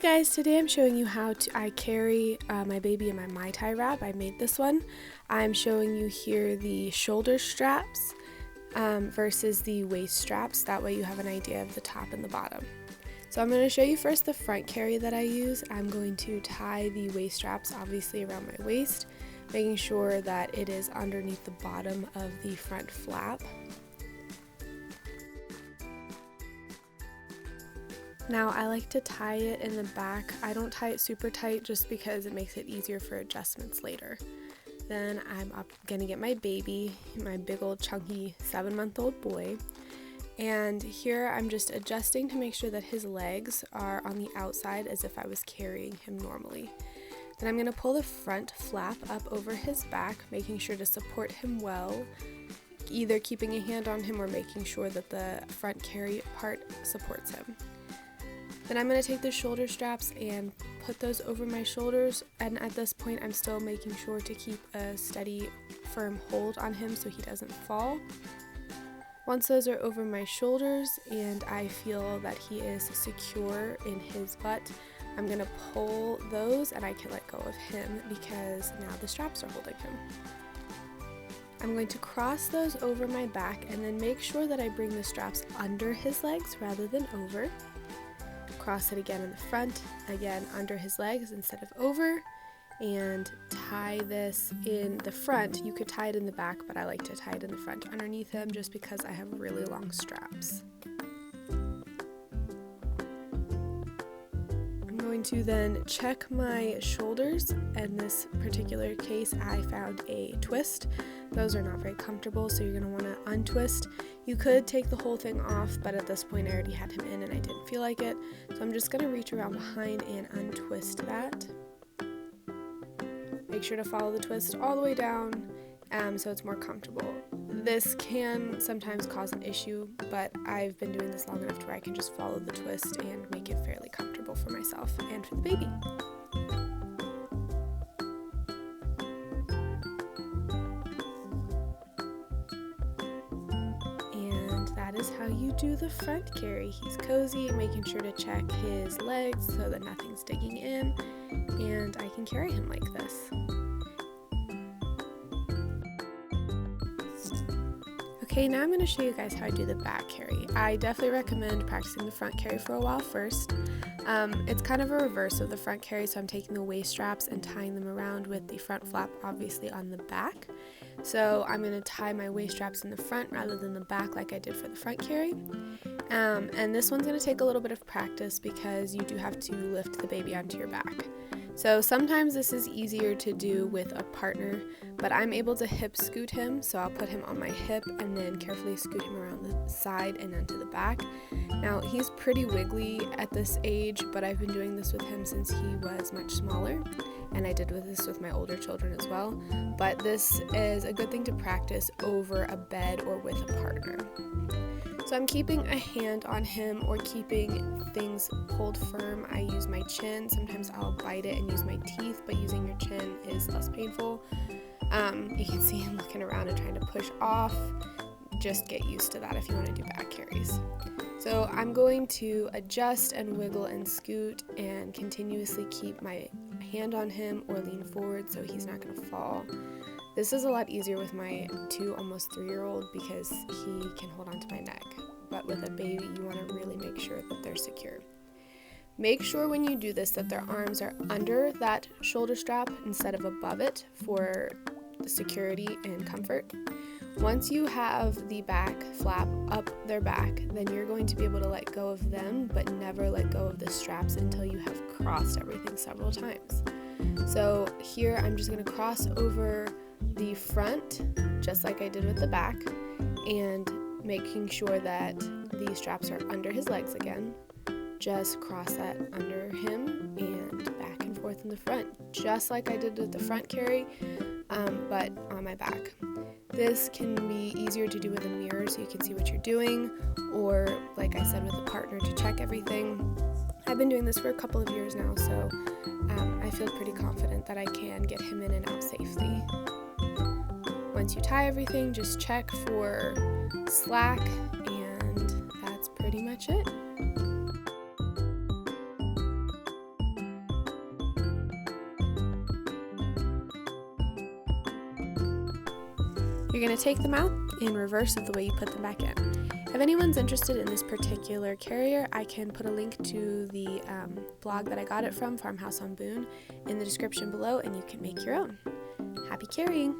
guys, today I'm showing you how I carry my baby in my Mai Tai wrap. I made this one. I'm showing you here the shoulder straps versus the waist straps. That way you have an idea of the top and the bottom. So I'm going to show you first the front carry that I use. I'm going to tie the waist straps obviously around my waist, making sure that it is underneath the bottom of the front flap. Now I like to tie it in the back. I don't tie it super tight just because it makes it easier for adjustments later. Then I'm gonna get my baby, my big old chunky 7-month-old boy. And here I'm just adjusting to make sure that his legs are on the outside as if I was carrying him normally. Then I'm gonna pull the front flap up over his back, making sure to support him well, either keeping a hand on him or making sure that the front carry part supports him. Then I'm going to take the shoulder straps and put those over my shoulders, and at this point I'm still making sure to keep a steady, firm hold on him so he doesn't fall. Once those are over my shoulders and I feel that he is secure in his butt, I'm going to pull those and I can let go of him because now the straps are holding him. I'm going to cross those over my back and then make sure that I bring the straps under his legs rather than over. Cross it again in the front, again under his legs instead of over, and tie this in the front. You could tie it in the back, but I like to tie it in the front underneath him just because I have really long straps. I'm going to then check my shoulders. In this particular case, I found a twist. Those are not very comfortable, so you're going to want to untwist. You could take the whole thing off, but at this point I already had him in and I didn't feel like it. So I'm just going to reach around behind and untwist that. Make sure to follow the twist all the way down so it's more comfortable. This can sometimes cause an issue, but I've been doing this long enough to where I can just follow the twist and make it fairly comfortable for myself and for the baby. That is how you do the front carry. He's cozy, making sure to check his legs so that nothing's digging in, and I can carry him like this. Okay, now I'm going to show you guys how I do the back carry. I definitely recommend practicing the front carry for a while first. It's kind of a reverse of the front carry, so I'm taking the waist straps and tying them around with the front flap obviously on the back. So I'm going to tie my waist straps in the front rather than the back like I did for the front carry. And this one's going to take a little bit of practice because you do have to lift the baby onto your back. So sometimes this is easier to do with a partner, but I'm able to hip scoot him, so I'll put him on my hip and then carefully scoot him around the side and then to the back. Now he's pretty wiggly at this age, but I've been doing this with him since he was much smaller, and I did this with my older children as well, but this is a good thing to practice over a bed or with a partner. So I'm keeping a hand on him or keeping things pulled firm. I use my chin. Sometimes I'll bite it and use my teeth, but using your chin is less painful. You can see him looking around and trying to push off. Just get used to that if you want to do back carries. So I'm going to adjust and wiggle and scoot and continuously keep my hand on him or lean forward so he's not going to fall. This is a lot easier with my 2 almost 3-year-old because he can hold on to my neck. But with a baby, you want to really make sure that they're secure. Make sure when you do this that their arms are under that shoulder strap instead of above it for the security and comfort. Once you have the back flap up their back, then you're going to be able to let go of them, but never let go of the straps until you have crossed everything several times. So here I'm just going to cross over the front, just like I did with the back, and making sure that the straps are under his legs again. Just cross that under him and back and forth in the front, just like I did with the front carry, but on my back. This can be easier to do with a mirror so you can see what you're doing, or like I said with a partner to check everything. I've been doing this for a couple of years now, so I feel pretty confident that I can get him in and out safely. Once you tie everything, just check for slack, and that's pretty much it. You're going to take them out in reverse of the way you put them back in. If anyone's interested in this particular carrier, I can put a link to the blog that I got it from, Farmhouseonboone, in the description below, and you can make your own. Happy carrying!